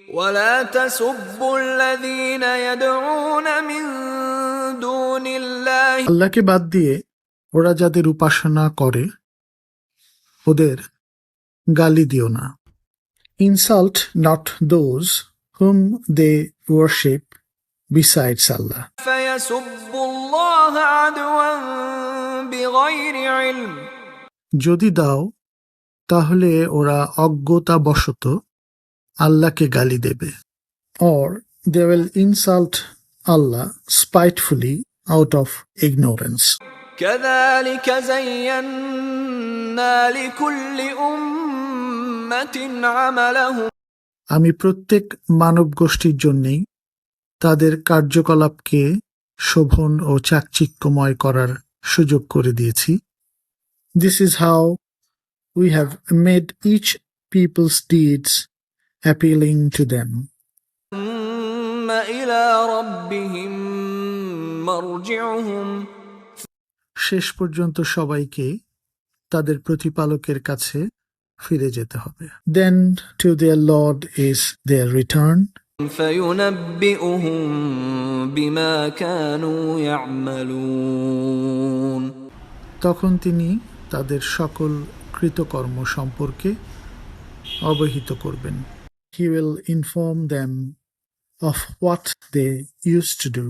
ولا تسبوا الذين يدعون من دون الله আল্লাহকে বাদ দিয়ে ওরা যাদের উপাসনা করে ওদের গালি দিও না। Insult not those whom they worship besides Allah. فيسبوا الله عدوا بغير علم যদি দাও তাহলে ওরা অজ্ঞতাবশত আল্লাহকে গালি দেবে। Or they will insult Allah spitefully out of ignorance. كذلك زينا لكل أمة عملهم আমি প্রত্যেক মানব গোষ্ঠীর জন্যেই তাদের কার্যকলাপকে শোভন ও চাকচিক্যময় করার সুযোগ করে দিয়েছি। This is how we have made each people's deeds appealing to them. ثم إلى ربهم مرجعهم শেষ পর্যন্ত সবাইকে তাদের প্রতিপালকের কাছে ফিরে যেতে হবে। Then to their Lord is their return. فينبئهم بما كانوا يعملون তখন তিনি তাদের সকল কৃতকর্ম সম্পর্কে অবহিত করবেন। He will inform them of what they used to do.